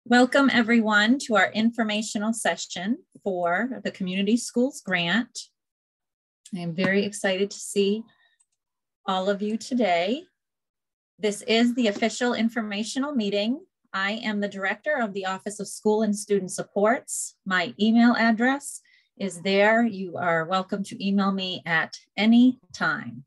Welcome everyone to our informational session for the Community Schools Grant. I am very excited to see all of you today. This is the official informational meeting. I am the director of the Office of School and Student Supports. My email address is there. You are welcome to email me at any time.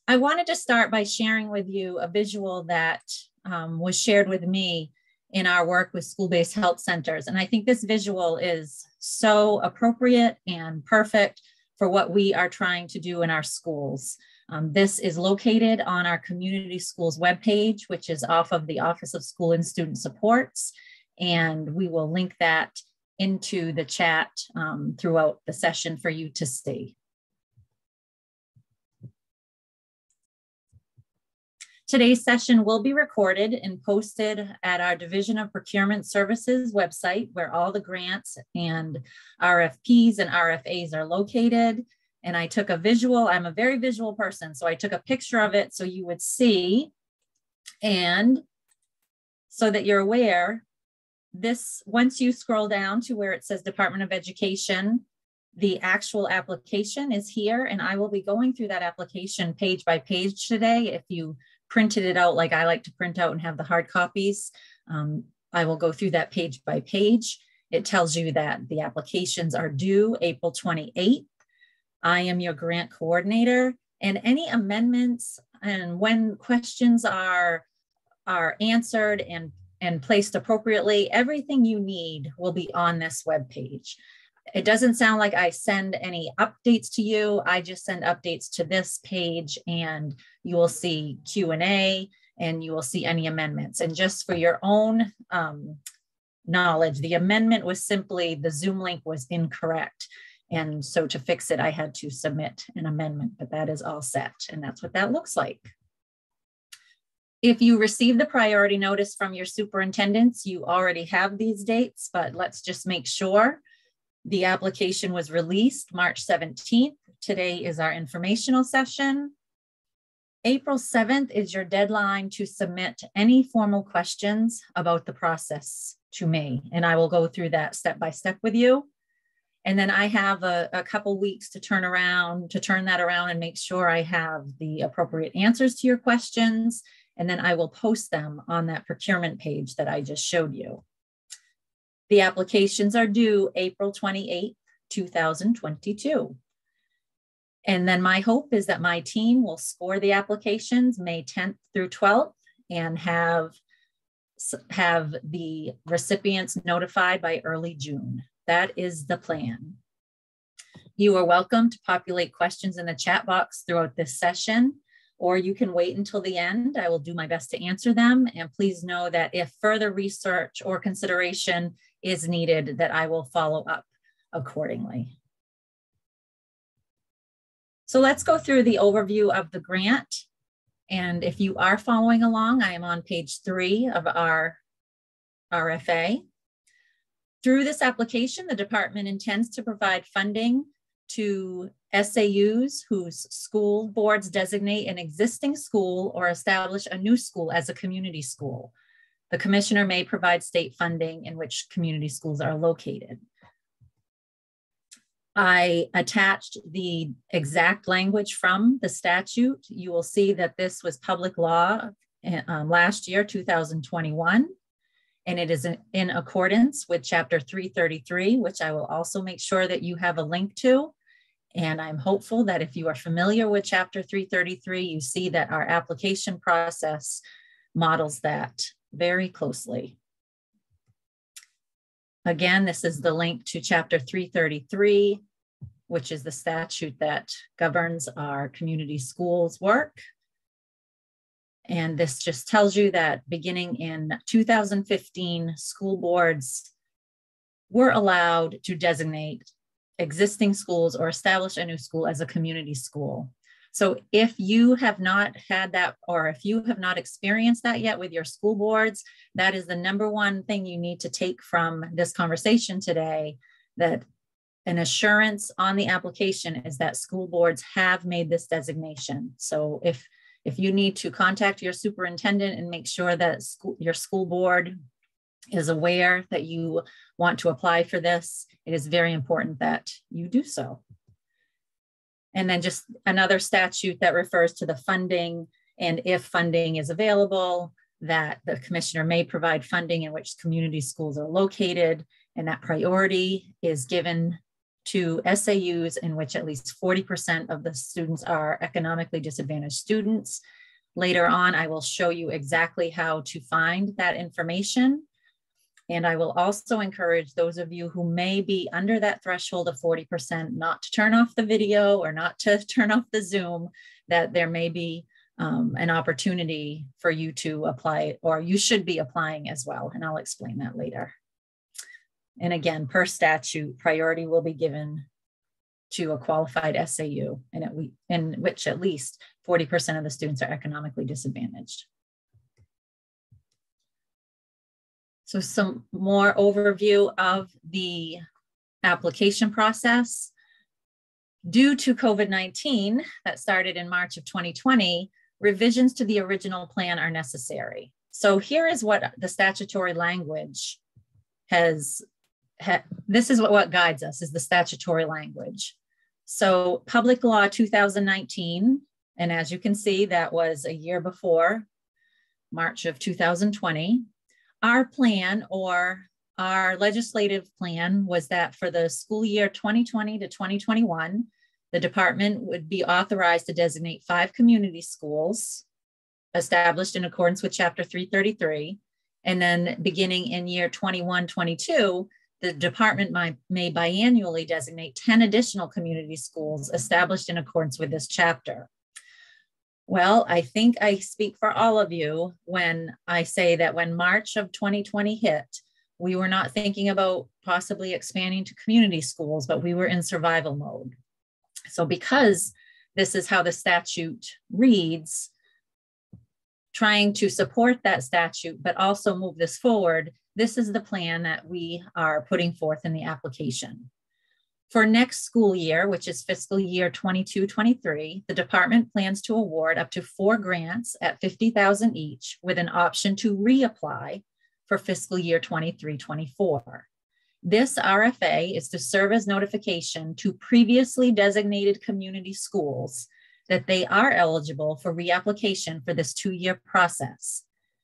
I wanted to start by sharing with you a visual that was shared with me in our work with school-based health centers. And I think this visual is so appropriate and perfect for what we are trying to do in our schools. This is located on our Community Schools webpage, which is off of the Office of School and Student Supports. And we will link that into the chat throughout the session for you to see. Today's session will be recorded and posted at our Division of Procurement Services website, where all the grants and RFPs and RFAs are located. And I took a visual. I'm a very visual person, so I took a picture of it so you would see. And so that you're aware, this, once you scroll down to where it says Department of Education, the actual application is here, and I will be going through that application page by page today. If you printed it out like I like to print out and have the hard copies, I will go through that page by page. It tells you that the applications are due April 28th. I am your grant coordinator, and any amendments and when questions are answered and placed appropriately, everything you need will be on this webpage. It doesn't sound like I send any updates to you. I just send updates to this page, and you will see Q&A and you will see any amendments. And just for your own knowledge, the amendment was simply the Zoom link was incorrect. And so to fix it, I had to submit an amendment, but that is all set. And that's what that looks like. If you receive the priority notice from your superintendents, you already have these dates, but let's just make sure. The application was released March 17th. Today is our informational session. April 7th is your deadline to submit any formal questions about the process to me. And I will go through that step by step with you. And then I have a couple weeks to turn that around and make sure I have the appropriate answers to your questions. And then I will post them on that procurement page that I just showed you. The applications are due April 28th, 2022. And then my hope is that my team will score the applications May 10th through 12th and have the recipients notified by early June. That is the plan. You are welcome to populate questions in the chat box throughout this session, or you can wait until the end. I will do my best to answer them. And please know that if further research or consideration is needed, that I will follow up accordingly. So let's go through the overview of the grant. And if you are following along, I am on page 3 of our RFA. Through this application, the department intends to provide funding to SAUs whose school boards designate an existing school or establish a new school as a community school. The commissioner may provide state funding in which community schools are located. I attached the exact language from the statute. You will see that this was public law last year, 2021, and it is in accordance with Chapter 333, which I will also make sure that you have a link to. And I'm hopeful that if you are familiar with Chapter 333, you see that our application process models that very closely. Again, this is the link to Chapter 333, which is the statute that governs our community schools work. And this just tells you that beginning in 2015, school boards were allowed to designate existing schools or establish a new school as a community school. So if you have not had that, or if you have not experienced that yet with your school boards, that is the #1 thing you need to take from this conversation today, that an assurance on the application is that school boards have made this designation. So if If you need to contact your superintendent and make sure that your school board is aware that you want to apply for this, it is very important that you do so. And then just another statute that refers to the funding, and if funding is available, that the commissioner may provide funding in which community schools are located, and that priority is given to SAUs in which at least 40% of the students are economically disadvantaged students. Later on, I will show you exactly how to find that information. And I will also encourage those of you who may be under that threshold of 40% not to turn off the video or not to turn off the Zoom, that there may be an opportunity for you to apply, or you should be applying as well. And I'll explain that later. And again, per statute, priority will be given to a qualified SAU in which at least 40% of the students are economically disadvantaged. So some more overview of the application process. Due to COVID-19 that started in March of 2020, revisions to the original plan are necessary. So here is what the statutory language has, this is what guides us, is the statutory language. So Public Law 2019, and as you can see, that was a year before March of 2020. Our plan, or our legislative plan, was that for the school year 2020 to 2021, the department would be authorized to designate 5 community schools established in accordance with Chapter 333. And then beginning in year 21-22, the department may biannually designate 10 additional community schools established in accordance with this chapter. Well, I think I speak for all of you when I say that when March of 2020 hit, we were not thinking about possibly expanding to community schools, but we were in survival mode. So because this is how the statute reads, trying to support that statute, but also move this forward, this is the plan that we are putting forth in the application. For next school year, which is fiscal year 22-23, the department plans to award up to 4 grants at $50,000 each, with an option to reapply for fiscal year 23-24. This RFA is to serve as notification to previously designated community schools that they are eligible for reapplication for this 2-year process.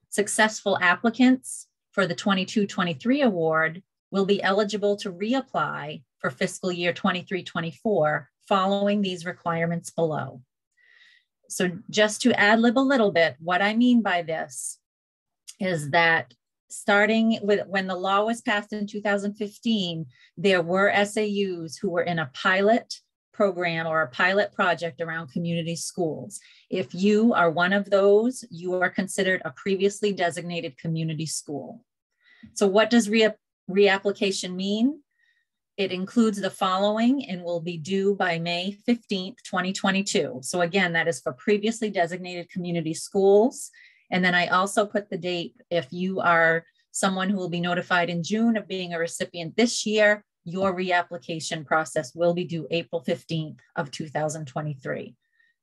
Successful applicants for the 22-23 award will be eligible to reapply for fiscal year 23-24 following these requirements below. So just to ad lib a little bit, what I mean by this is that starting with when the law was passed in 2015, there were SAUs who were in a pilot program or a pilot project around community schools. If you are one of those, you are considered a previously designated community school. So what does reapplication mean? It includes the following and will be due by May 15th, 2022. So again, that is for previously designated community schools. And then I also put the date, if you are someone who will be notified in June of being a recipient this year, your reapplication process will be due April 15th of 2023.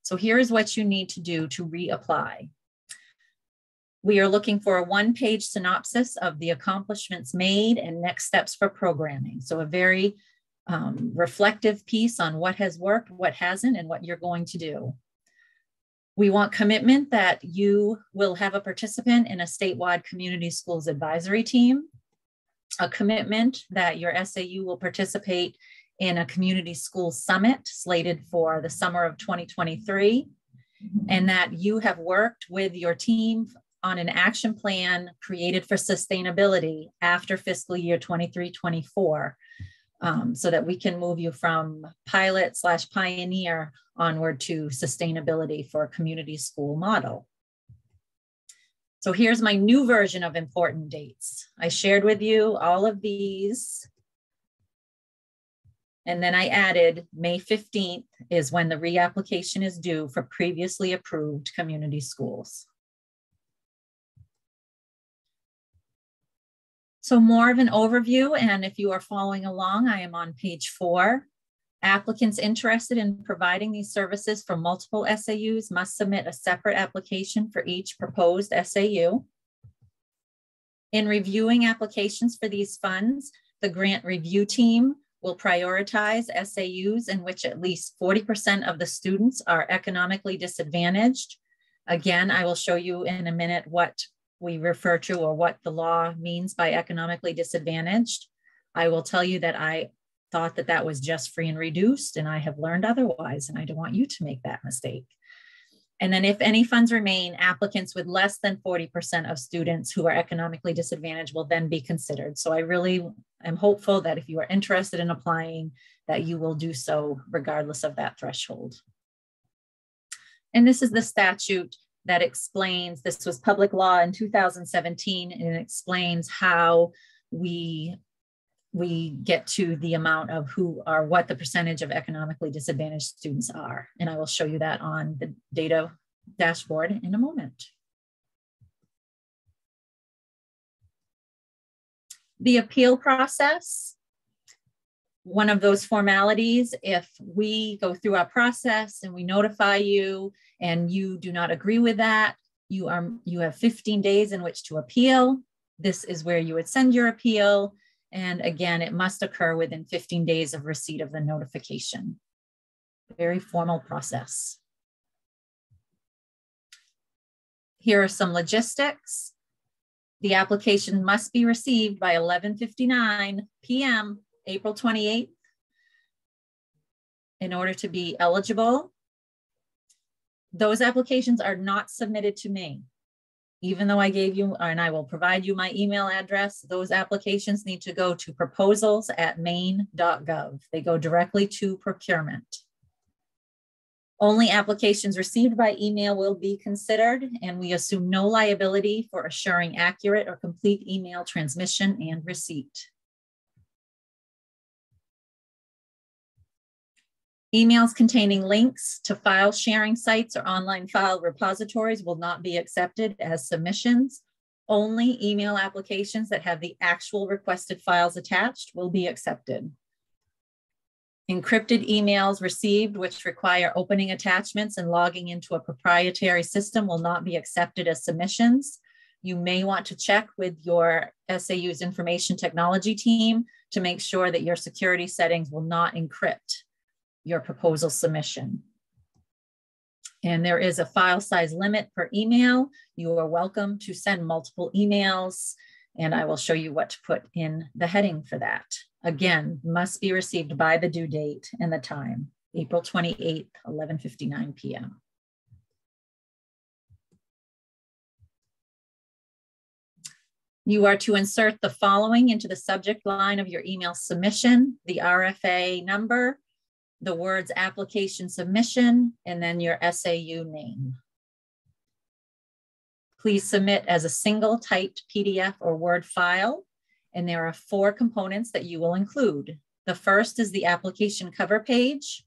So here is what you need to do to reapply. We are looking for a 1-page synopsis of the accomplishments made and next steps for programming. So a very reflective piece on what has worked, what hasn't, and what you're going to do. We want commitment that you will have a participant in a statewide community schools advisory team, a commitment that your SAU will participate in a community school summit slated for the summer of 2023, and that you have worked with your team on an action plan created for sustainability after fiscal year 23-24, so that we can move you from pilot/pioneer onward to sustainability for a community school model. So here's my new version of important dates. I shared with you all of these, and then I added May 15th is when the reapplication is due for previously approved community schools. So more of an overview, and if you are following along, I am on page 4. Applicants interested in providing these services for multiple SAUs must submit a separate application for each proposed SAU. In reviewing applications for these funds, the grant review team will prioritize SAUs in which at least 40% of the students are economically disadvantaged. Again, I will show you in a minute what we refer to or what the law means by economically disadvantaged. I will tell you that I thought that that was just free and reduced, and I have learned otherwise, and I don't want you to make that mistake. And then if any funds remain, applicants with less than 40% of students who are economically disadvantaged will then be considered. So I really am hopeful that if you are interested in applying, that you will do so regardless of that threshold. And this is the statute that explains, this was public law in 2017, and it explains how we get to the amount of what the percentage of economically disadvantaged students are. And I will show you that on the data dashboard in a moment. The appeal process, one of those formalities, if we go through our process and we notify you and you do not agree with that, you have 15 days in which to appeal. This is where you would send your appeal. And again, it must occur within 15 days of receipt of the notification. Very formal process. Here are some logistics. The application must be received by 11:59 p.m. April 28th in order to be eligible. Those applications are not submitted to me. Even though I gave you, and I will provide you my email address, those applications need to go to proposals@maine.gov. They go directly to procurement. Only applications received by email will be considered, and we assume no liability for assuring accurate or complete email transmission and receipt. Emails containing links to file sharing sites or online file repositories will not be accepted as submissions. Only email applications that have the actual requested files attached will be accepted. Encrypted emails received which require opening attachments and logging into a proprietary system will not be accepted as submissions. You may want to check with your SAU's information technology team to make sure that your security settings will not encrypt your proposal submission. And there is a file size limit per email. You are welcome to send multiple emails, and I will show you what to put in the heading for that. Again, must be received by the due date and the time, April 28th, 11:59 p.m. You are to insert the following into the subject line of your email submission: the RFA number, the words application submission, and then your SAU name. Please submit as a single typed PDF or Word file, and there are 4 components that you will include. The first is the application cover page.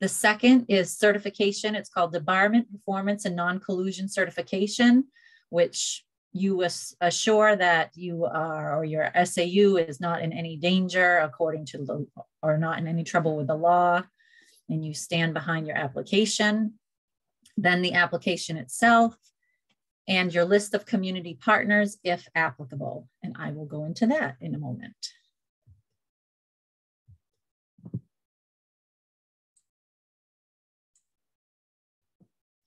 The second is certification. It's called Debarment, Performance, and Non-Collusion Certification, which you assure that you are, or your SAU is not in any danger according to the, or not in any trouble with the law, and you stand behind your application. Then the application itself and your list of community partners if applicable. And I will go into that in a moment.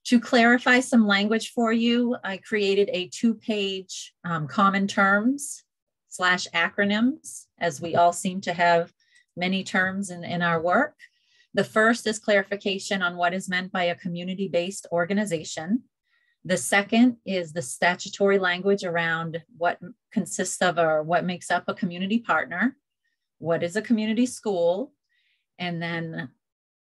To clarify some language for you, I created a 2-page common terms / acronyms, as we all seem to have many terms in our work. The first is clarification on what is meant by a community-based organization. The second is the statutory language around what consists of or what makes up a community partner, what is a community school, and then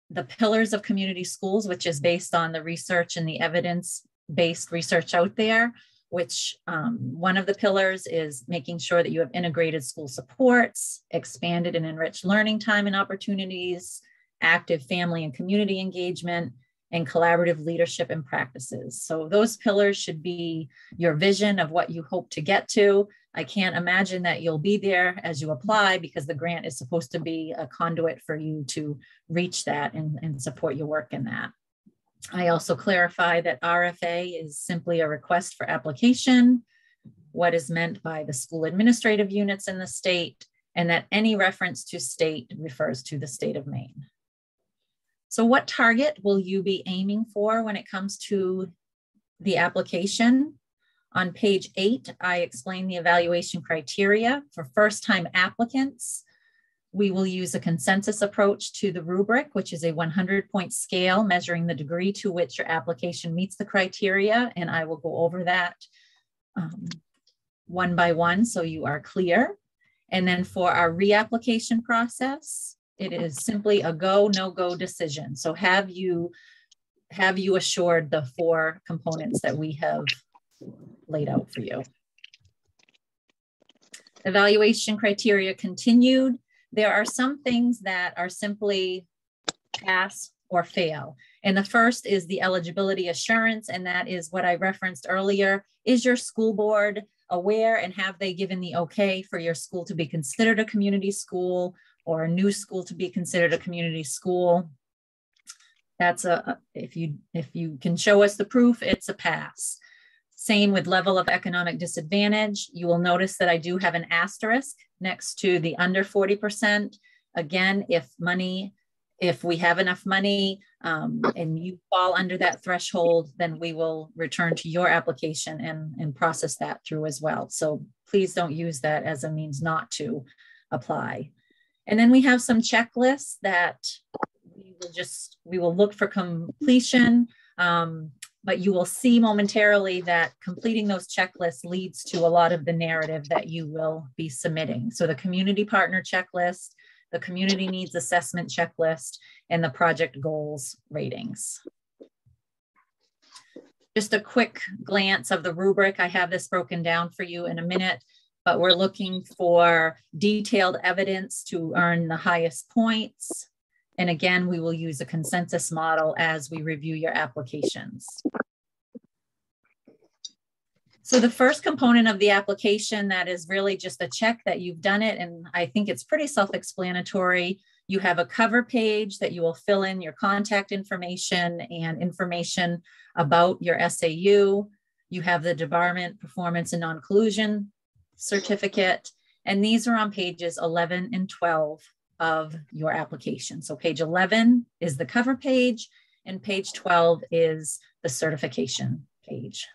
the pillars of community schools, which is based on the research and the evidence-based research out there, which one of the pillars is making sure that you have integrated school supports, expanded and enriched learning time and opportunities, active family and community engagement, and collaborative leadership and practices. So those pillars should be your vision of what you hope to get to. I can't imagine that you'll be there as you apply, because the grant is supposed to be a conduit for you to reach that and support your work in that. I also clarify that RFA is simply a request for application, what is meant by the school administrative units in the state, and that any reference to state refers to the state of Maine. So what target will you be aiming for when it comes to the application? On page 8, I explain the evaluation criteria for first-time applicants. We will use a consensus approach to the rubric, which is a 100-point scale measuring the degree to which your application meets the criteria. And I will go over that one by one so you are clear. And then for our reapplication process, it is simply a go, no-go decision. So have you assured the 4 components that we have laid out for you? Evaluation criteria continued. There are some things that are simply pass or fail. And the first is the eligibility assurance, and that is what I referenced earlier. Is your school board aware, and have they given the okay for your school to be considered a community school, or a new school to be considered a community school? That's if you can show us the proof, it's a pass. Same with level of economic disadvantage. You will notice that I do have an asterisk next to the under 40%. Again, if we have enough money and you fall under that threshold, then we will return to your application and process that through as well. So please don't use that as a means not to apply. And then we have some checklists that we will look for completion, but you will see momentarily that completing those checklists leads to a lot of the narrative that you will be submitting. So the community partner checklist, the community needs assessment checklist, and the project goals ratings. Just a quick glance of the rubric. I have this broken down for you in a minute, but we're looking for detailed evidence to earn the highest points. And again, we will use a consensus model as we review your applications. So the first component of the application, that is really just a check that you've done it, and I think it's pretty self-explanatory. You have a cover page that you will fill in your contact information and information about your SAU. You have the Debarment Performance and Non-Collusion Certificate, and these are on pages 11 and 12 of your application. So page 11 is the cover page, and page 12 is the certification page.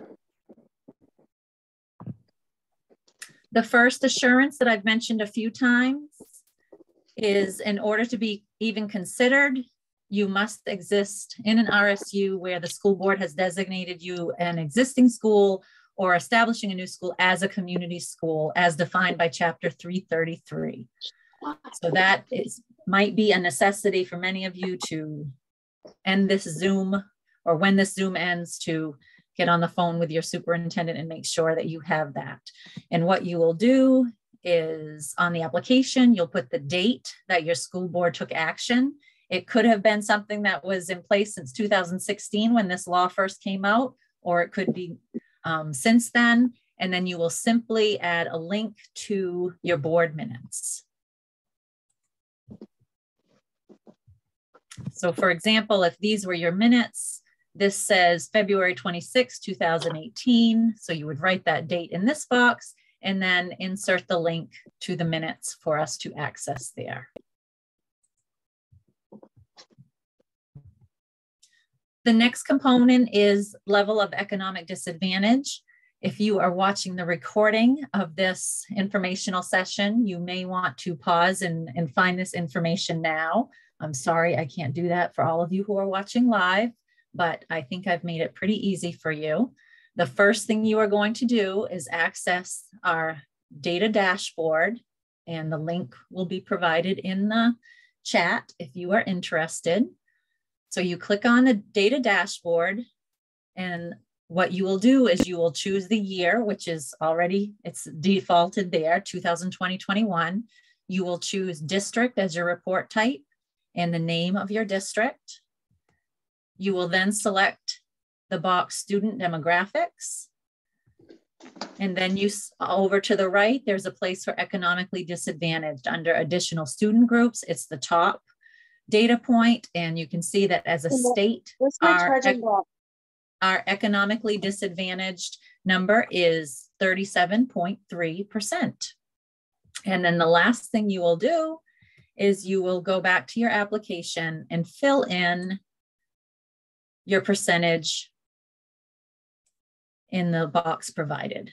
The first assurance that I've mentioned a few times is, in order to be even considered, you must exist in an RSU where the school board has designated you an existing school or establishing a new school as a community school as defined by Chapter 333. So that might be a necessity for many of you to end this Zoom, or when this Zoom ends, to get on the phone with your superintendent and make sure that you have that. And what you will do is, on the application, you'll put the date that your school board took action. It could have been something that was in place since 2016 when this law first came out, or it could be since then. And then you will simply add a link to your board minutes. So for example, if these were your minutes, this says February 26, 2018. So you would write that date in this box and then insert the link to the minutes for us to access there. The next component is level of economic disadvantage. If you are watching the recording of this informational session, you may want to pause and find this information now. I'm sorry, I can't do that for all of you who are watching live, but I think I've made it pretty easy for you. The first thing you are going to do is access our data dashboard, and the link will be provided in the chat if you are interested. So you click on the data dashboard, and what you will do is you will choose the year, which is already, it's defaulted there, 2020-21. You will choose district as your report type and the name of your district. You will then select the box student demographics. And then over to the right, there's a place for economically disadvantaged. Under additional student groups, it's the top data point. And you can see that as a state, our economically disadvantaged number is 37.3%. And then the last thing you will do is you will go back to your application and fill in your percentage in the box provided.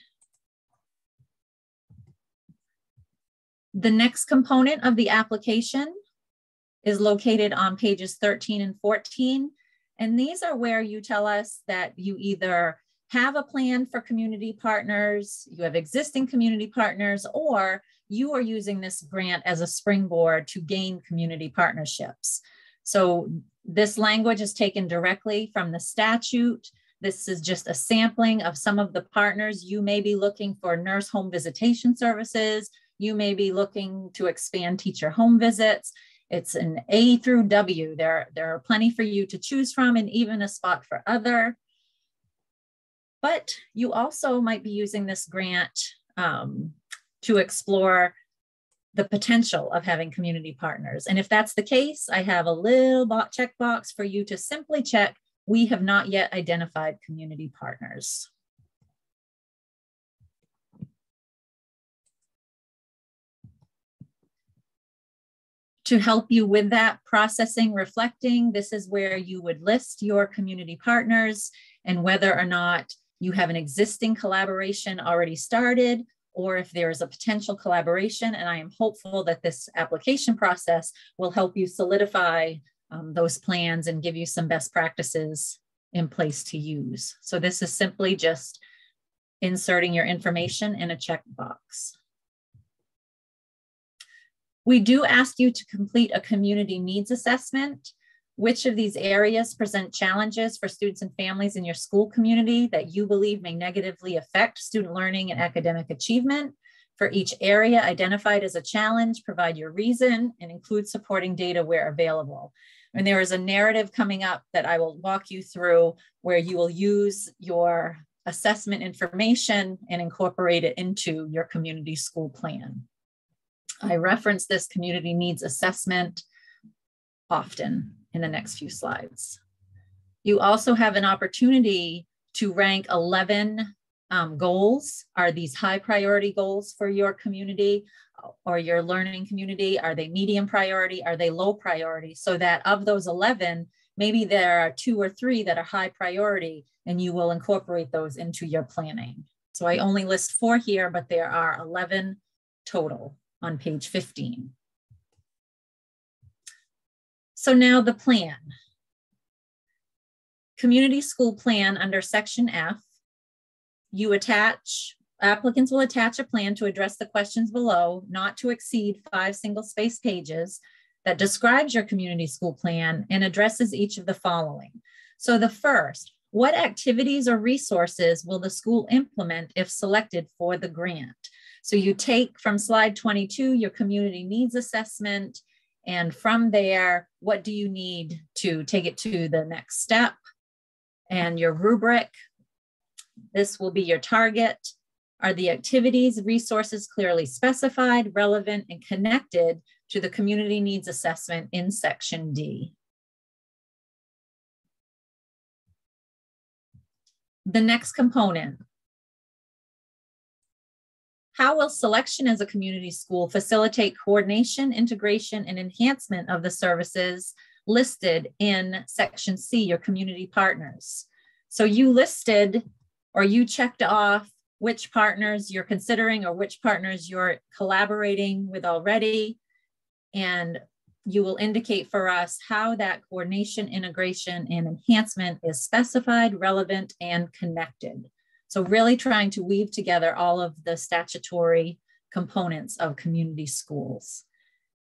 The next component of the application is located on pages 13 and 14. And these are where you tell us that you either have a plan for community partners, you have existing community partners, or you are using this grant as a springboard to gain community partnerships. So this language is taken directly from the statute. This is just a sampling of some of the partners. You may be looking for nurse home visitation services. You may be looking to expand teacher home visits. It's an A through W. There are plenty for you to choose from, and even a spot for other. But you also might be using this grant to explore the potential of having community partners. And if that's the case, I have a little checkbox for you to simply check, we have not yet identified community partners. To help you with that processing, reflecting, this is where you would list your community partners and whether or not you have an existing collaboration already started, or if there is a potential collaboration. And I am hopeful that this application process will help you solidify those plans and give you some best practices in place to use. So this is simply just inserting your information in a checkbox. We do ask you to complete a community needs assessment. Which of these areas present challenges for students and families in your school community that you believe may negatively affect student learning and academic achievement? For each area identified as a challenge, provide your reason and include supporting data where available. And there is a narrative coming up that I will walk you through where you will use your assessment information and incorporate it into your community school plan. I reference this community needs assessment often in the next few slides. You also have an opportunity to rank 11 goals. Are these high priority goals for your community or your learning community? Are they medium priority? Are they low priority? So that of those 11, maybe there are 2 or 3 that are high priority, and you will incorporate those into your planning. So I only list 4 here, but there are 11 total on page 15. So now the plan. Community school plan under section F, applicants will attach a plan to address the questions below, not to exceed 5 single-space pages, that describes your community school plan and addresses each of the following. So the first, what activities or resources will the school implement if selected for the grant? So you take from slide 22 your community needs assessment, and from there, what do you need to take it to the next step? And your rubric, this will be your target. Are the activities, resources clearly specified, relevant, and connected to the community needs assessment in section D? The next component. How will selection as a community school facilitate coordination, integration, and enhancement of the services listed in section C, your community partners? So you listed or you checked off which partners you're considering or which partners you're collaborating with already. And you will indicate for us how that coordination, integration, and enhancement is specified, relevant, and connected. So really trying to weave together all of the statutory components of community schools.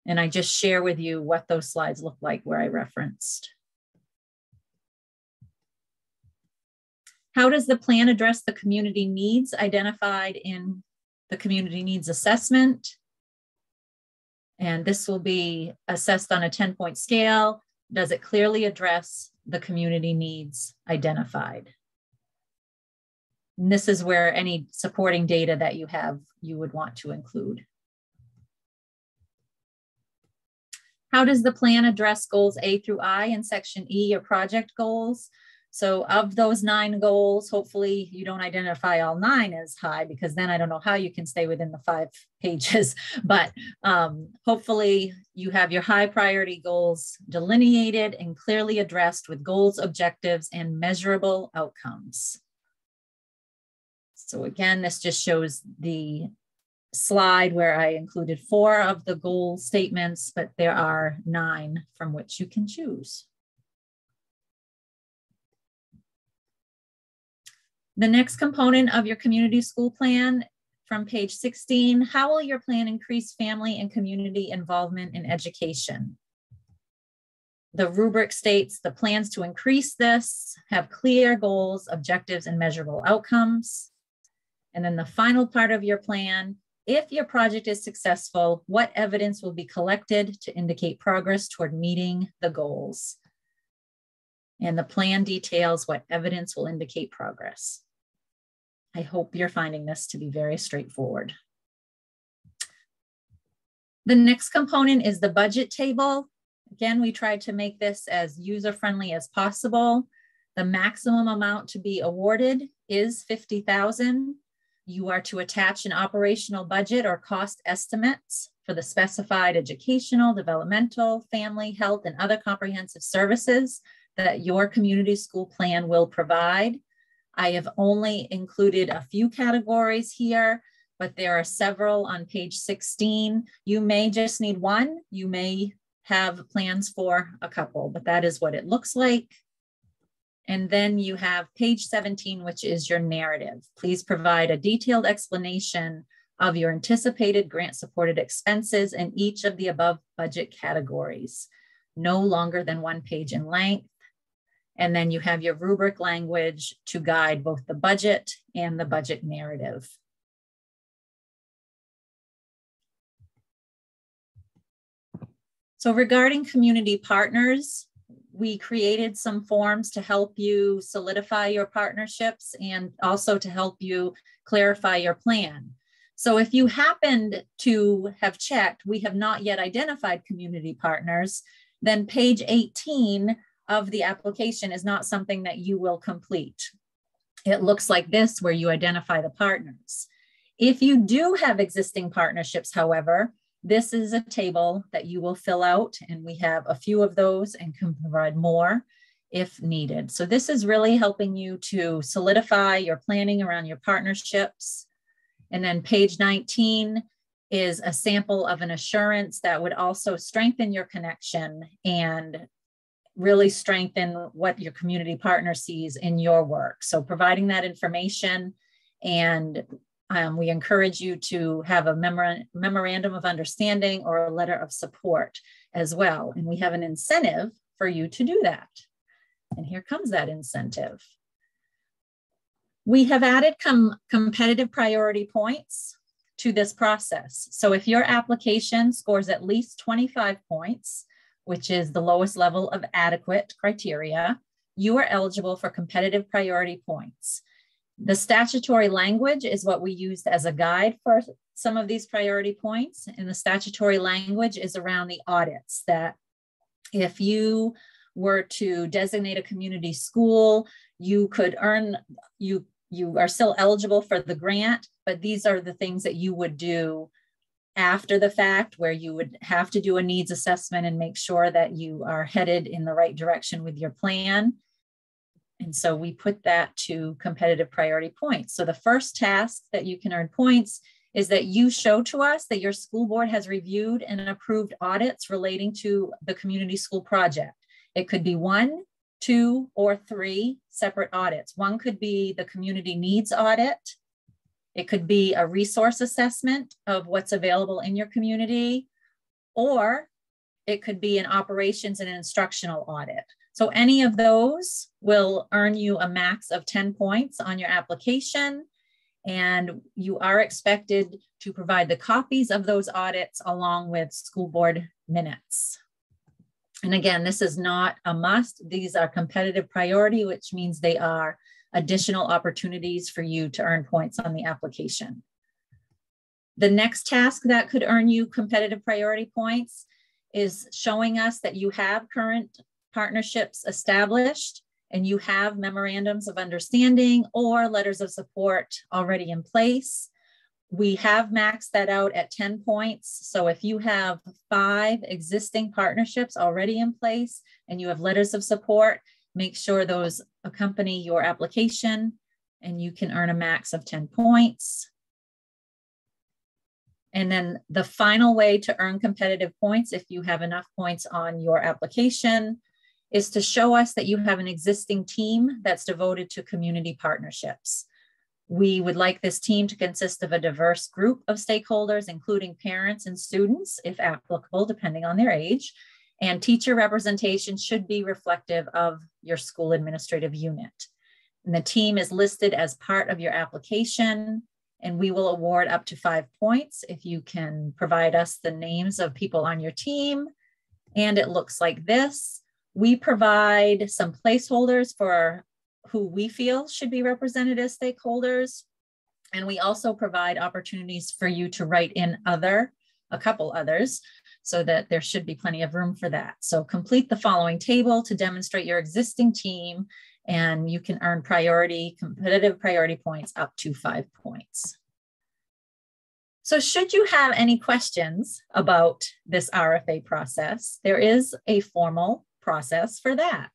And I just share with you what those slides look like where I referenced. How does the plan address the community needs identified in the community needs assessment? And this will be assessed on a 10-point scale. Does it clearly address the community needs identified. And this is where any supporting data that you have, you would want to include. How does the plan address goals A through I in section E, or project goals? So of those 9 goals, hopefully you don't identify all 9 as high, because then I don't know how you can stay within the 5 pages, but hopefully you have your high priority goals delineated and clearly addressed with goals, objectives, and measurable outcomes. So again, this just shows the slide where I included 4 of the goal statements, but there are 9 from which you can choose. The next component of your community school plan from page 16, how will your plan increase family and community involvement in education? The rubric states the plans to increase this have clear goals, objectives, and measurable outcomes. And then the final part of your plan, if your project is successful, what evidence will be collected to indicate progress toward meeting the goals? And the plan details what evidence will indicate progress. I hope you're finding this to be very straightforward. The next component is the budget table. Again, we tried to make this as user-friendly as possible. The maximum amount to be awarded is $50,000. You are to attach an operational budget or cost estimates for the specified educational, developmental, family, health, and other comprehensive services that your community school plan will provide. I have only included a few categories here, but there are several on page 16. You may just need one. You may have plans for a couple, but that is what it looks like. And then you have page 17, which is your narrative. Please provide a detailed explanation of your anticipated grant-supported expenses in each of the above budget categories, no longer than 1 page in length. And then you have your rubric language to guide both the budget and the budget narrative. So regarding community partners, we created some forms to help you solidify your partnerships and also to help you clarify your plan. So if you happened to have checked, we have not yet identified community partners, then page 18 of the application is not something that you will complete. It looks like this, where you identify the partners. If you do have existing partnerships, however, this is a table that you will fill out, and we have a few of those and can provide more if needed. So this is really helping you to solidify your planning around your partnerships. And then page 19 is a sample of an assurance that would also strengthen your connection and really strengthen what your community partner sees in your work. So providing that information, and we encourage you to have a memorandum of understanding or a letter of support as well. And we have an incentive for you to do that. And here comes that incentive. We have added competitive priority points to this process. So if your application scores at least 25 points, which is the lowest level of adequate criteria, you are eligible for competitive priority points. The statutory language is what we used as a guide for some of these priority points. And the statutory language is around the audits, that if you were to designate a community school, you could earn, you are still eligible for the grant, but these are the things that you would do after the fact, where you would have to do a needs assessment and make sure that you are headed in the right direction with your plan. And so we put that to competitive priority points. So the first task that you can earn points is that you show to us that your school board has reviewed and approved audits relating to the community school project. It could be 1, 2, or 3 separate audits. One could be the community needs audit. It could be a resource assessment of what's available in your community, or it could be an operations and instructional audit. So any of those will earn you a max of 10 points on your application, and you are expected to provide the copies of those audits along with school board minutes. And again, this is not a must. These are competitive priority, which means they are additional opportunities for you to earn points on the application. The next task that could earn you competitive priority points is showing us that you have current partnerships established and you have memorandums of understanding or letters of support already in place. We have maxed that out at 10 points. So if you have 5 existing partnerships already in place and you have letters of support, make sure those accompany your application and you can earn a max of 10 points. And then the final way to earn competitive points, if you have enough points on your application, is to show us that you have an existing team that's devoted to community partnerships. We would like this team to consist of a diverse group of stakeholders, including parents and students, if applicable, depending on their age. And teacher representation should be reflective of your school administrative unit. And the team is listed as part of your application, and we will award up to 5 points if you can provide us the names of people on your team. And it looks like this. We provide some placeholders for who we feel should be represented as stakeholders. And we also provide opportunities for you to write in a couple others, so that there should be plenty of room for that. So complete the following table to demonstrate your existing team, and you can earn competitive priority points up to 5 points. So should you have any questions about this RFA process, there is a formal process for that.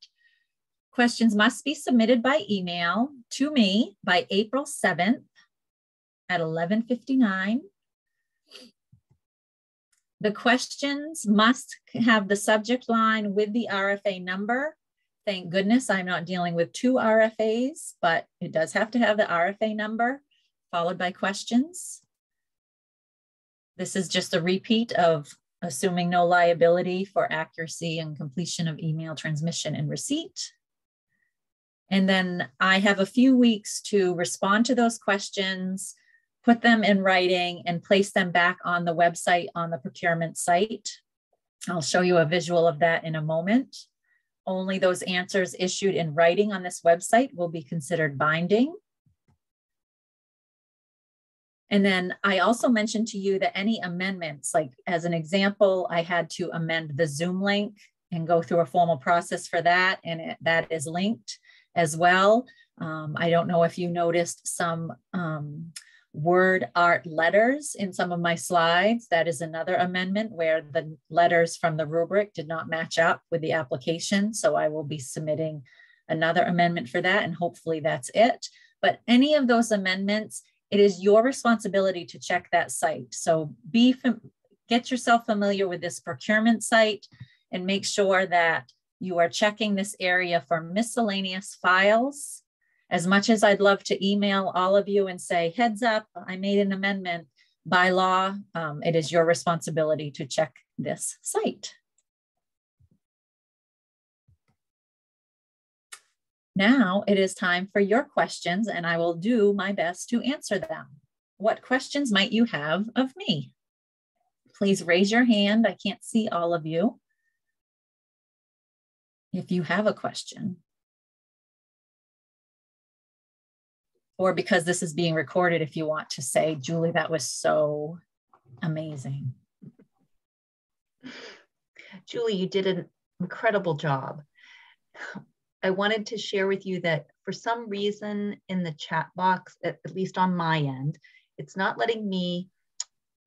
Questions must be submitted by email to me by April 7th at 11:59. The questions must have the subject line with the RFA number. Thank goodness I'm not dealing with 2 RFAs, but it does have to have the RFA number followed by questions. This is just a repeat of assuming no liability for accuracy and completion of email transmission and receipt. And then I have a few weeks to respond to those questions, put them in writing, and place them back on the website on the procurement site. I'll show you a visual of that in a moment. Only those answers issued in writing on this website will be considered binding. And then I also mentioned to you that any amendments, like as an example, I had to amend the Zoom link and go through a formal process for that, and that is linked as well. I don't know if you noticed some word art letters in some of my slides. That is another amendment where the letters from the rubric did not match up with the application. So I will be submitting another amendment for that, and hopefully that's it. But any of those amendments, it is your responsibility to check that site. So get yourself familiar with this procurement site and make sure that you are checking this area for miscellaneous files. As much as I'd love to email all of you and say, heads up, I made an amendment, by law, it is your responsibility to check this site. Now it is time for your questions, and I will do my best to answer them. What questions might you have of me? Please raise your hand. I can't see all of you. If you have a question, or because this is being recorded, if you want to say, Julie, that was so amazing. Julie, you did an incredible job. I wanted to share with you that for some reason in the chat box, at least on my end, it's not letting me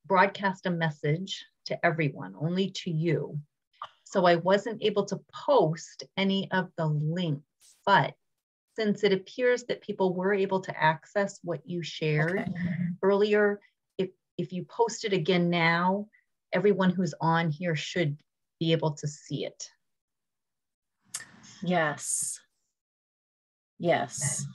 broadcast a message to everyone, only to you. So I wasn't able to post any of the links, but since it appears that people were able to access what you shared earlier, if you post it again now, everyone who's on here should be able to see it. Yes. Yes.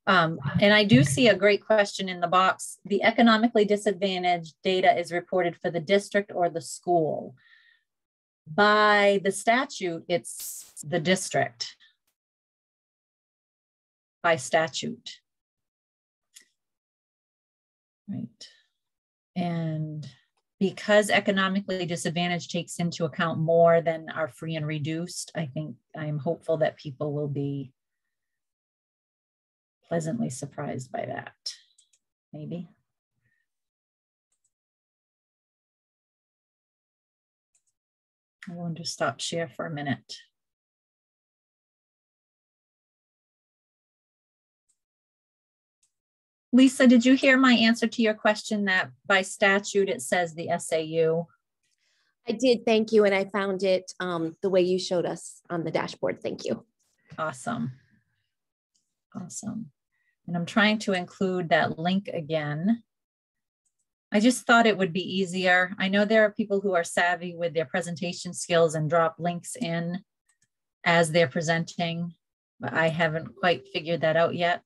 And I do see a great question in the box. The economically disadvantaged data is reported for the district or the school. By the statute, it's the district. By statute. Right. And because economically disadvantaged takes into account more than our free and reduced, I think I'm hopeful that people will be pleasantly surprised by that, maybe. I want to stop share for a minute. Lisa, did you hear my answer to your question that by statute it says the SAU? I did, thank you. And I found it the way you showed us on the dashboard. Thank you. Awesome. Awesome. And I'm trying to include that link again. I just thought it would be easier. I know there are people who are savvy with their presentation skills and drop links in as they're presenting, but I haven't quite figured that out yet.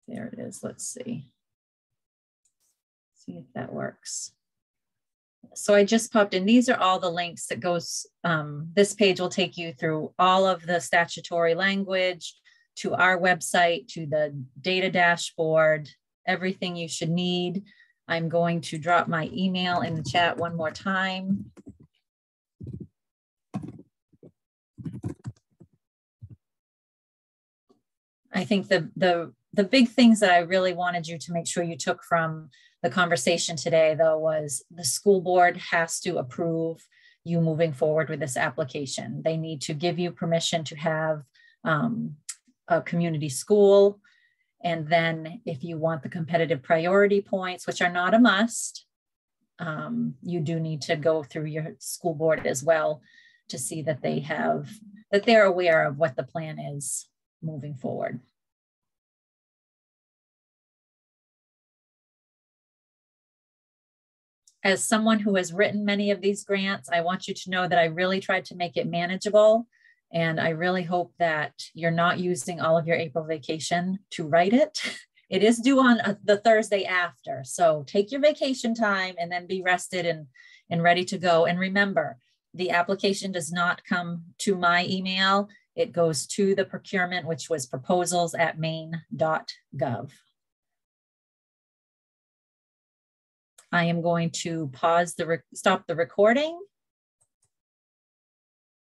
There it is. Let's see. See if that works. So I just popped in. These are all the links that goes, this page will take you through all of the statutory language, to our website, to the data dashboard, everything you should need. I'm going to drop my email in the chat one more time. I think the big things that I really wanted you to make sure you took from the conversation today, though, was the school board has to approve you moving forward with this application. They need to give you permission to have a community school. And then if you want the competitive priority points, which are not a must, you do need to go through your school board as well to see that they're aware of what the plan is moving forward. As someone who has written many of these grants, I want you to know that I really tried to make it manageable. And I really hope that you're not using all of your April vacation to write it. It is due on the Thursday after. So take your vacation time and then be rested and ready to go. And remember, the application does not come to my email. It goes to the procurement, which was proposals@maine.gov. I am going to stop the recording